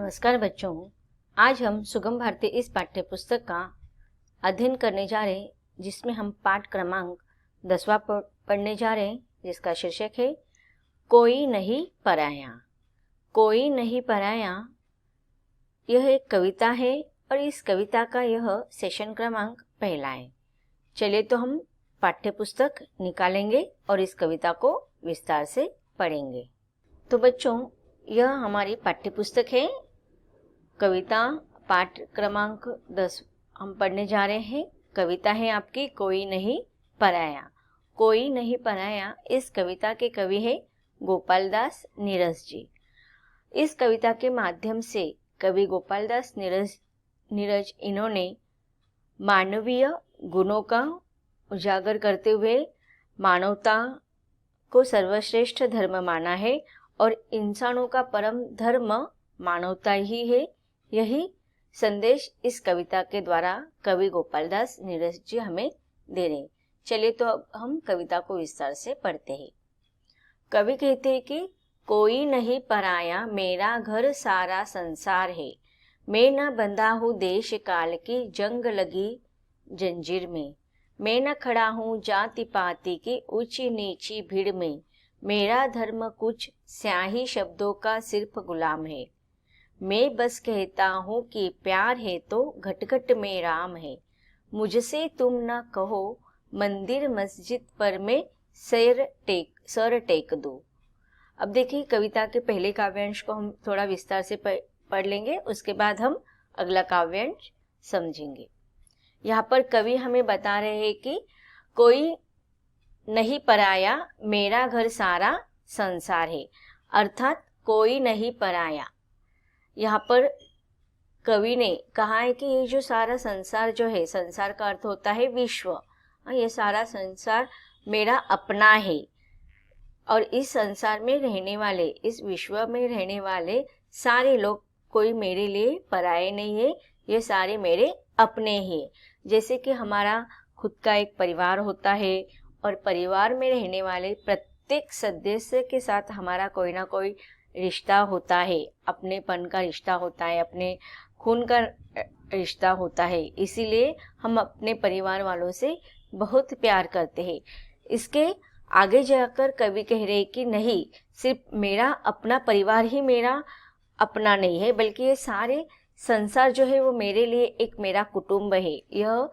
नमस्कार बच्चों, आज हम सुगम भारती इस पाठ्य पुस्तक का अध्ययन करने जा रहे हैं, जिसमें हम पाठ क्रमांक 10वां पढ़ने जा रहे हैं, जिसका शीर्षक है कोई नहीं पराया। कोई नहीं पराया यह एक कविता है और इस कविता का यह सेशन क्रमांक पहला है। चलिए तो हम पाठ्य पुस्तक निकालेंगे और इस कविता को विस्तार से पढ़ेंगे। तो बच्चों, यह हमारी पाठ्य पुस्तक है। कविता पाठ क्रमांक 10 हम पढ़ने जा रहे हैं। कविता है आपकी कोई नहीं पराया। कोई नहीं पराया इस कविता के कवि है गोपालदास नीरज जी। इस कविता के माध्यम से कवि गोपालदास नीरज इन्होंने मानवीय गुणों का उजागर करते हुए मानवता को सर्वश्रेष्ठ धर्म माना है और इंसानों का परम धर्म मानवता ही है। यही संदेश इस कविता के द्वारा कवि गोपालदास नीरज जी हमें दे रहे हैं। चलिए तो अब हम कविता को विस्तार से पढ़ते हैं। कवि कहते हैं कि कोई नहीं पराया, मेरा घर सारा संसार है। मैं न बंधा हूँ देश काल की जंग लगी जंजीर में। मैं न खड़ा हूँ जाति पाति की ऊंची नीची भीड़ में। मेरा धर्म कुछ स्याही शब्दों का सिर्फ गुलाम है। मैं बस कहता हूँ कि प्यार है तो घट घट में राम है। मुझसे तुम न कहो मंदिर मस्जिद पर मैं सर टेक दूँ। अब देखिए, कविता के पहले काव्यांश को हम थोड़ा विस्तार से पढ़ लेंगे, उसके बाद हम अगला काव्यांश समझेंगे। यहाँ पर कवि हमें बता रहे हैं कि कोई नहीं पराया, मेरा घर सारा संसार है। अर्थात कोई नहीं पराया। यहाँ पर कवि ने कहा है कि ये जो सारा संसार जो है, संसार का अर्थ होता है विश्व। ये सारा संसार मेरा अपना है और इस संसार में रहने वाले, इस विश्व में रहने वाले सारे लोग कोई मेरे लिए पराये नहीं है। ये सारे मेरे अपने ही। जैसे कि हमारा खुद का एक परिवार होता है और परिवार में रहने वाले प्रत्येक सदस्य के साथ हमारा कोई ना कोई रिश्ता होता है, अपनेपन का रिश्ता होता है, अपने खून का रिश्ता होता है। इसीलिए हम अपने परिवार वालों से बहुत प्यार करते हैं। इसके आगे जाकर कवि कह रहे कि नहीं, सिर्फ मेरा अपना परिवार ही मेरा अपना नहीं है, बल्कि ये सारे संसार जो है वो मेरे लिए एक मेरा कुटुंब है। यह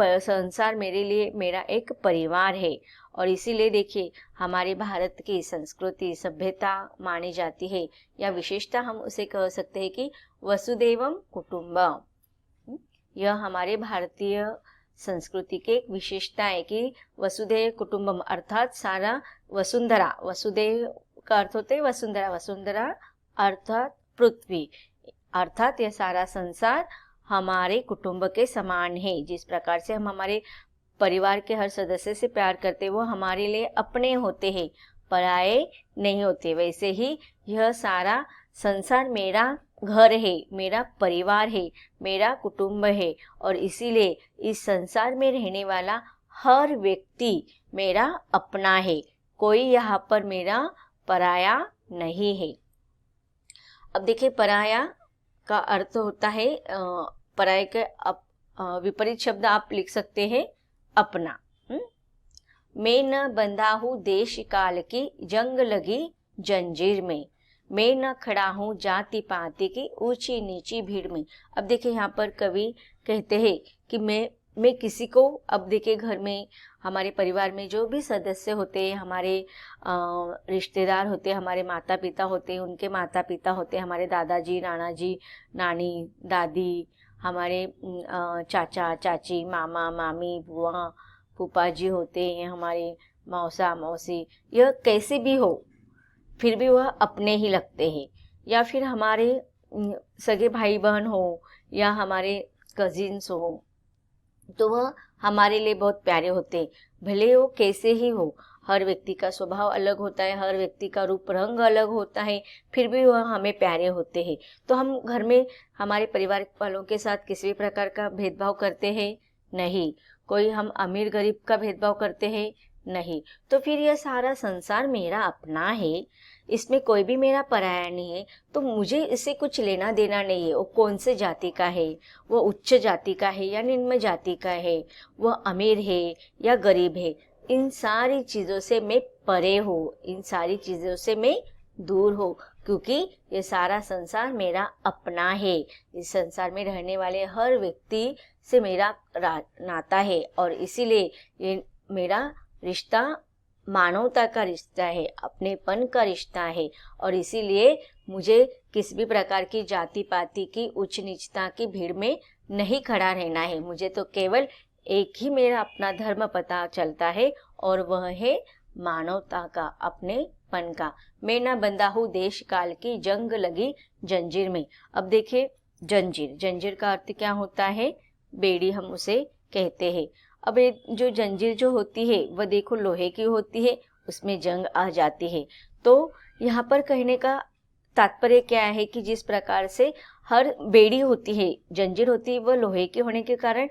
संसार मेरे लिए मेरा एक परिवार है। और इसीलिए देखिए, हमारे भारत की संस्कृति सभ्यता मानी जाती है, या विशेषता हम उसे कह सकते हैं कि वसुदेवम कुटुंबम। यह हमारे भारतीय संस्कृति की एक विशेषता है कि वसुदेव कुटुंबम अर्थात सारा वसुंधरा। वसुदेव का अर्थ होता है वसुंधरा, वसुंधरा अर्थात पृथ्वी, अर्थात यह सारा संसार हमारे कुटुंब के समान है। जिस प्रकार से हम हमारे परिवार के हर सदस्य से प्यार करते, वो हमारे लिए अपने होते हैं, पराये नहीं होते। वैसे ही यह सारा संसार मेरा घर है, मेरा परिवार है, मेरा कुटुंब है। और इसीलिए इस संसार में रहने वाला हर व्यक्ति मेरा अपना है। कोई यहाँ पर मेरा पराया नहीं है। अब देखिए, पराया का अर्थ होता है, पराये के विपरीत शब्द आप लिख सकते हैं अपना। मैं न बंधा हूँ देश काल की जंग लगी जंजीर में। मैं न खड़ा हूँ जाति पाति की ऊंची नीची भीड़ में। अब देखिए, यहाँ पर कवि कहते हैं कि मैं किसी को, अब देखिए घर में हमारे परिवार में जो भी सदस्य होते हैं, हमारे रिश्तेदार होते हैं, हमारे माता पिता होते हैं, उनके माता पिता होते हैं, हमारे दादाजी नाना जी नानी दादी, हमारे चाचा चाची मामा मामी बुआ फूफा जी होते हैं, हमारे मौसा मौसी, यह कैसे भी हो फिर भी वह अपने ही लगते हैं। या फिर हमारे सगे भाई बहन हो या हमारे कजिन्स हो, तो वह हमारे लिए बहुत प्यारे होते हैं, भले वो कैसे ही हो। हर व्यक्ति का स्वभाव अलग होता है, हर व्यक्ति का रूप रंग अलग होता है, फिर भी वह हमें प्यारे होते हैं। तो हम घर में हमारे परिवार वालों के साथ किसी भी प्रकार का भेदभाव करते हैं नहीं। कोई हम अमीर गरीब का भेदभाव करते हैं नहीं। तो फिर यह सारा संसार मेरा अपना है। इसमें कोई भी मेरा पराया नहीं है, तो मुझे इससे कुछ लेना देना नहीं है। वो कौन से जाति का है, वो उच्च जाति का है या निम्न जाति का है, वह अमीर है या गरीब है, इन सारी चीज़ों से मैं परे हूँ, इन सारी चीज़ों से मैं दूर हूँ, क्योंकि ये सारा संसार मेरा अपना है। इस संसार में रहने वाले हर व्यक्ति से मेरा नाता है, और इसीलिए ये मेरा रिश्ता मानवता का रिश्ता है, अपनेपन का रिश्ता है। और इसीलिए मुझे किसी भी प्रकार की जाति पाति की उच्च नीचता की भीड़ में नहीं खड़ा रहना है। मुझे तो केवल एक ही मेरा अपना धर्म पता चलता है, और वह है मानवता का, अपनेपन का। मैं ना बंधा हूँ देश काल की जंग लगी जंजीर में। अब देखिए, जंजीर, जंजीर का अर्थ क्या होता है? बेड़ी हम उसे कहते हैं। अब ये जो जंजीर जो होती है वह देखो लोहे की होती है, उसमें जंग आ जाती है। तो यहाँ पर कहने का तात्पर्य क्या है कि जिस प्रकार से हर बेड़ी होती है, जंजीर होती है, वह लोहे की होने के कारण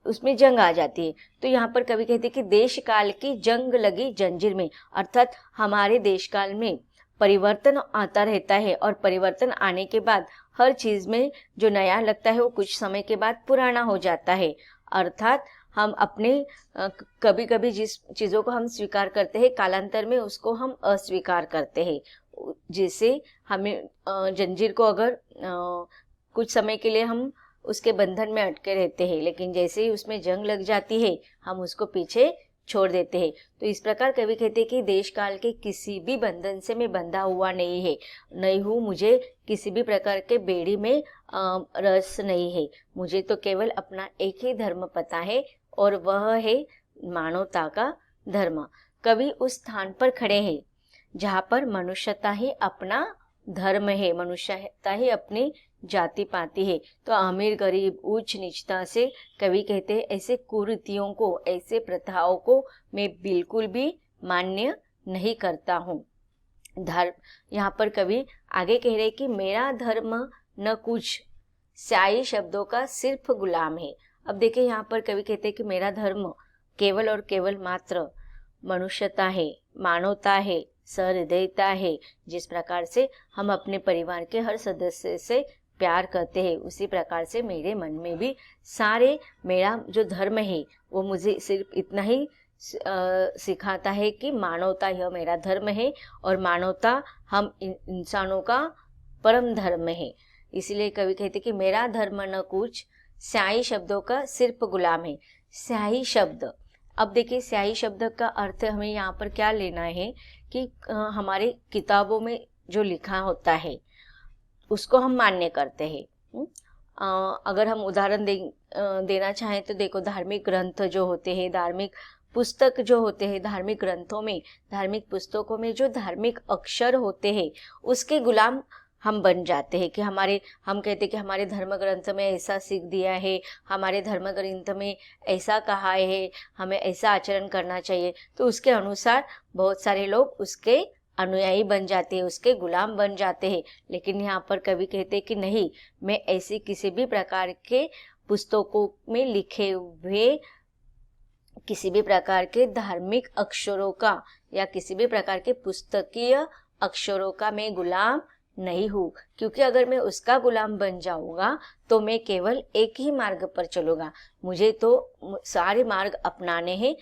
उसमें जंग आ जाती है। तो यहाँ पर कवि कहते हैं कि देश काल की जंग लगी जंजीर में, अर्थात हमारे देश काल में परिवर्तन आता रहता है, और परिवर्तन आने के बाद हर चीज में जो नया लगता है वो कुछ समय के बाद पुराना हो जाता है। अर्थात हम अपने कभी कभी जिस चीज़ों को हम स्वीकार करते हैं, कालांतर में उसको हम अस्वीकार करते हैं। जैसे हमें जंजीर को अगर कुछ समय के लिए हम उसके बंधन में अटके रहते हैं, लेकिन जैसे ही उसमें जंग लग जाती है हम उसको पीछे छोड़ देते हैं। तो इस प्रकार कवि कहते हैं कि देश काल के किसी भी बंधन से मैं बंधा हुआ नहीं हूँ, मुझे किसी भी प्रकार के बेड़ी में रस नहीं है। मुझे तो केवल अपना एक ही धर्म पता है, और वह है मानवता का धर्म। कवि उस स्थान पर खड़े हैं जहाँ पर मनुष्यता ही अपना धर्म है, मनुष्यता ही अपनी जाति पाती है। तो अमीर गरीब उच्च नीचता से कवि कहते हैं ऐसे कुरीतियों को, ऐसे प्रथाओं को मैं बिल्कुल भी मान्य नहीं करता हूँ। धर्म, यहाँ पर कवि आगे कह रहे कि मेरा धर्म न कुछ स्याही शब्दों का सिर्फ गुलाम है। अब देखिए, यहाँ पर कवि कहते हैं कि मेरा धर्म केवल और केवल मात्र मनुष्यता है, मानवता है, सहृदयता है। जिस प्रकार से हम अपने परिवार के हर सदस्य से प्यार करते हैं, उसी प्रकार से मेरे मन में भी सारे मेरा जो धर्म है वो मुझे सिर्फ इतना ही सिखाता है कि मानवता यह मेरा धर्म है, और मानवता हम इंसानों का परम धर्म है। इसलिए कवि कहते कि मेरा धर्म न कुछ स्याही शब्दों का सिर्फ गुलाम है। स्याही शब्द, अब देखिए स्याही शब्द का अर्थ हमें यहाँ पर क्या लेना है कि हमारे किताबों में जो लिखा होता है उसको हम मान्य करते हैं। अगर हम उदाहरण देना चाहें तो देखो, धार्मिक ग्रंथ जो होते हैं, धार्मिक पुस्तक जो होते हैं, धार्मिक ग्रंथों में, धार्मिक पुस्तकों में जो धार्मिक अक्षर होते हैं उसके गुलाम हम बन जाते हैं कि हम कहते हैं कि हमारे धर्म ग्रंथ में ऐसा सीख दिया है, हमारे धर्म ग्रंथ में ऐसा कहा है, हमें ऐसा आचरण करना चाहिए। तो उसके अनुसार बहुत सारे लोग उसके अनुयायी बन जाते हैं, उसके गुलाम बन जाते हैं। लेकिन यहाँ पर कवि कहते हैं कि नहीं, मैं ऐसी किसी भी प्रकार के पुस्तकों में लिखे हुए किसी भी प्रकार के धार्मिक अक्षरों का या किसी भी प्रकार के पुस्तकीय अक्षरों का मैं गुलाम नहीं हूँ। क्योंकि अगर मैं उसका गुलाम बन जाऊंगा तो मैं केवल एक ही मार्ग पर चलूंगा। मुझे तो सारे मार्ग अपनाने हैं,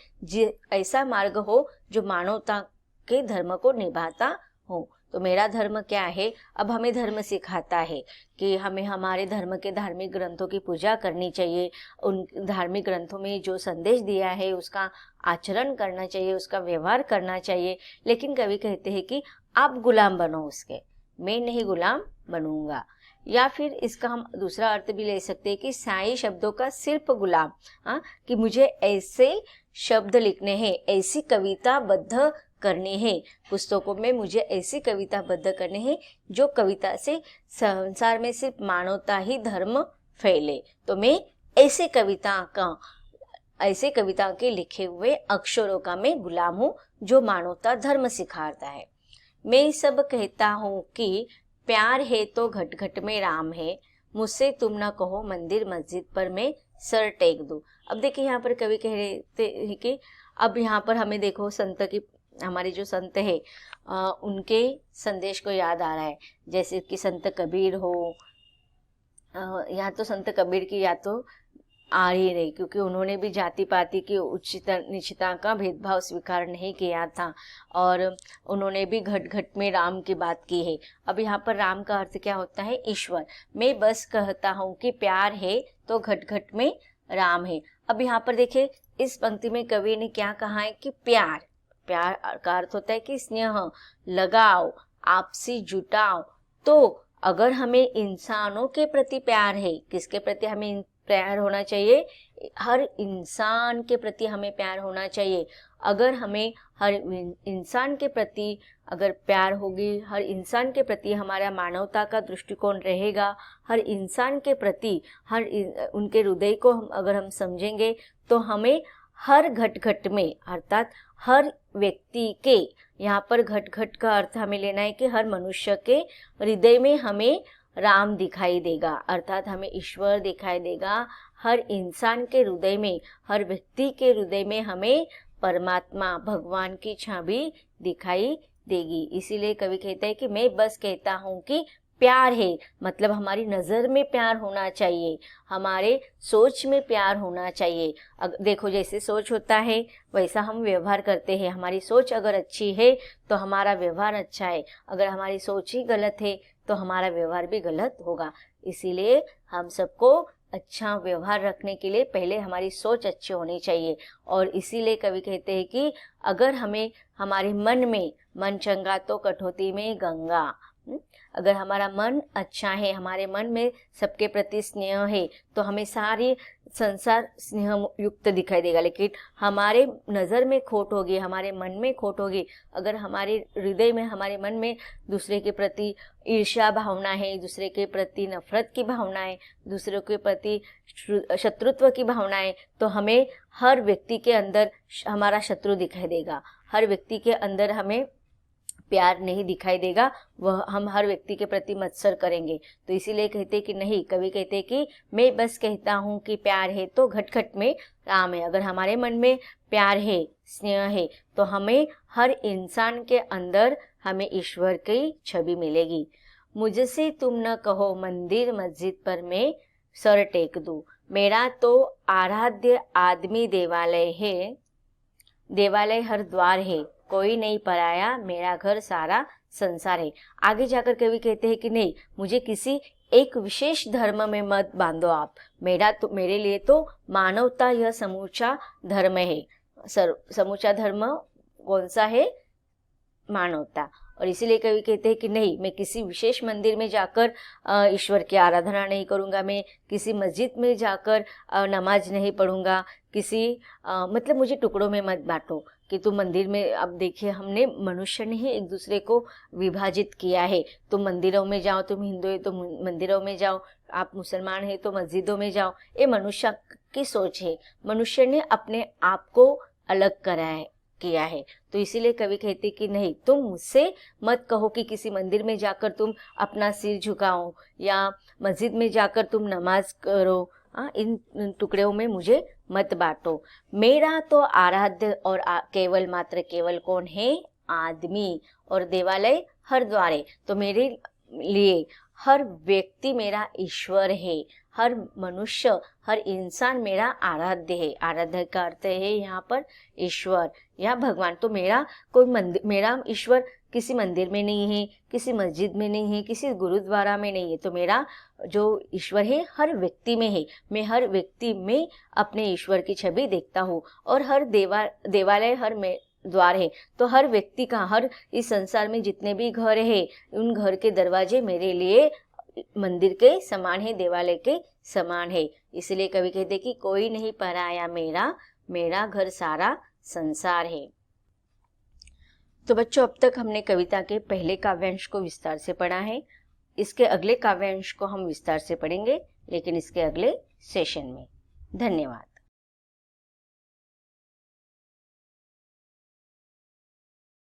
ऐसा मार्ग हो जो मानवता के धर्म को निभाता हो। तो मेरा धर्म क्या है? अब हमें धर्म सिखाता है कि हमें हमारे धर्म के धार्मिक ग्रंथों की पूजा करनी चाहिए, उन धार्मिक ग्रंथों में जो संदेश दिया है उसका आचरण करना चाहिए, उसका व्यवहार करना चाहिए। लेकिन कवि कहते हैं कि आप गुलाम बनो उसके, मैं नहीं गुलाम बनूंगा। या फिर इसका हम दूसरा अर्थ भी ले सकते हैं कि स्याही शब्दों का सिर्फ गुलाम, कि मुझे ऐसे शब्द लिखने हैं, ऐसी कविता बद्ध करनी है, पुस्तकों में मुझे ऐसी कविता बद्ध करनी है जो कविता से संसार में सिर्फ मानवता ही धर्म फैले। तो मैं ऐसे कविता के लिखे हुए अक्षरों का मैं गुलाम हूँ जो मानवता धर्म सिखाता है। मैं सब कहता हूँ कि प्यार है तो घट घट में राम है, मुझसे तुम न कहो मंदिर मस्जिद पर मैं सर टेक दूं। अब देखिए यहाँ पर कवि कह रहे थे कि अब यहाँ पर हमें देखो हमारे जो संत है उनके संदेश को याद आ रहा है, जैसे कि संत कबीर हो, यहाँ तो संत कबीर की याद तो आ ही रही, क्योंकि उन्होंने भी जाति पाति की उच्चता नीचता का भेदभाव स्वीकार नहीं किया था और उन्होंने भी घट घट में राम की बात की है। अब यहाँ पर राम का अर्थ क्या होता है? ईश्वर। मैं बस कहता हूँ कि प्यार है तो घट घट में राम है। अब यहाँ पर देखिए इस पंक्ति में कवि ने क्या कहा है कि प्यार, प्यार का अर्थ होता है कि स्नेह, लगाव, आपसी जुटाव। तो अगर हमें इंसानों के प्रति प्यार है, किसके प्रति हमें प्यार होना चाहिए? हर इंसान के प्रति हमें प्यार होना चाहिए। अगर हमें हर इंसान के प्रति अगर प्यार होगी, हर इंसान के प्रति हमारा मानवता का दृष्टिकोण रहेगा, हर इंसान के प्रति उनके हृदय को अगर हम समझेंगे, तो हमें हर घट घट में, अर्थात हर व्यक्ति के, यहाँ पर घट घट का अर्थ हमें लेना है कि हर मनुष्य के हृदय में हमें राम दिखाई देगा, अर्थात हमें ईश्वर दिखाई देगा। हर इंसान के हृदय में, हर व्यक्ति के हृदय में हमें परमात्मा, भगवान की छवि दिखाई देगी। इसीलिए कवि कहता है कि मैं बस कहता हूँ कि प्यार है, मतलब हमारी नज़र में प्यार होना चाहिए, हमारे सोच में प्यार होना चाहिए। देखो जैसे सोच होता है वैसा हम व्यवहार करते हैं। हमारी सोच अगर अच्छी है तो हमारा व्यवहार अच्छा है, अगर हमारी सोच ही गलत है तो हमारा व्यवहार भी गलत होगा। इसीलिए हम सबको अच्छा व्यवहार रखने के लिए पहले हमारी सोच अच्छी होनी चाहिए। और इसीलिए कवि कहते हैं कि अगर हमें हमारे मन चंगा तो कठौती में गंगा, अगर हमारा मन अच्छा है, हमारे मन में सबके प्रति स्नेह है, तो हमें सारी संसार स्नेह युक्त दिखाई देगा। लेकिन हमारे नज़र में खोट होगी, हमारे मन में खोट होगी, अगर हमारे हृदय में, हमारे मन में दूसरे के प्रति ईर्ष्या भावना है, दूसरे के प्रति नफरत की भावना है, दूसरों के प्रति शत्रुत्व की भावना है, तो हमें हर व्यक्ति के अंदर हमारा शत्रु दिखाई देगा, हर व्यक्ति के अंदर हमें प्यार नहीं दिखाई देगा, वह हम हर व्यक्ति के प्रति मत्सर करेंगे। तो इसीलिए कहते कि नहीं, कवि कहते कि मैं बस कहता हूँ कि प्यार है तो घट घट में राम है। अगर हमारे मन में प्यार है, स्नेह है, तो हमें हर इंसान के अंदर हमें ईश्वर की छवि मिलेगी। मुझसे तुम न कहो मंदिर मस्जिद पर मैं सर टेक दूं, मेरा तो आराध्य आदमी देवालय है, देवालय हर द्वार है, कोई नहीं पराया, मेरा घर सारा संसार है। आगे जाकर कवि कहते हैं कि नहीं, मुझे किसी एक विशेष धर्म में मत बांधो आप, मेरे लिए तो मानवता यह समूचा धर्म है। समूचा धर्म कौन सा है? मानवता। और इसीलिए कवि कहते हैं कि नहीं, मैं किसी विशेष मंदिर में जाकर ईश्वर की आराधना नहीं करूँगा, मैं किसी मस्जिद में जाकर नमाज नहीं पढ़ूंगा, मतलब मुझे टुकड़ों में मत बांटो कि तुम मंदिर में। अब देखिए, हमने मनुष्य ने ही एक दूसरे को विभाजित किया है। तुम मंदिरों में जाओ, तुम हिंदू है तो मंदिरों में जाओ, आप मुसलमान है तो मस्जिदों में जाओ। ये मनुष्य की सोच है, मनुष्य ने अपने आप को अलग किया है। तो इसीलिए कवि कहते कि नहीं, तुम मुझसे मत कहो कि किसी मंदिर में जाकर तुम अपना सिर झुकाओ या मस्जिद में जाकर तुम नमाज करो, इन टुकड़ों में मुझे मत बांटो। मेरा तो आराध्य और केवल मात्र केवल कौन है? आदमी, और देवालय हर द्वारे, तो मेरे लिए हर व्यक्ति मेरा ईश्वर है, हर मनुष्य, हर इंसान मेरा आराध्य है। आराध्य का अर्थ है यहाँ पर ईश्वर या भगवान। तो मेरा ईश्वर किसी मंदिर में नहीं है, किसी मस्जिद में नहीं है, किसी गुरुद्वारा में नहीं है, तो मेरा जो ईश्वर है हर व्यक्ति में है। मैं हर व्यक्ति में अपने ईश्वर की छवि देखता हूँ। और हर देवालय हर द्वार है, तो हर व्यक्ति का, हर इस संसार में जितने भी घर है, उन घर के दरवाजे मेरे लिए मंदिर के समान है, देवालय के समान है। इसलिए कवि कहते कि कोई नहीं पराया, मेरा घर सारा संसार है। तो बच्चों, अब तक हमने कविता के पहले काव्यांश को विस्तार से पढ़ा है। इसके अगले काव्यांश को हम विस्तार से पढ़ेंगे, लेकिन इसके अगले सेशन में। धन्यवाद।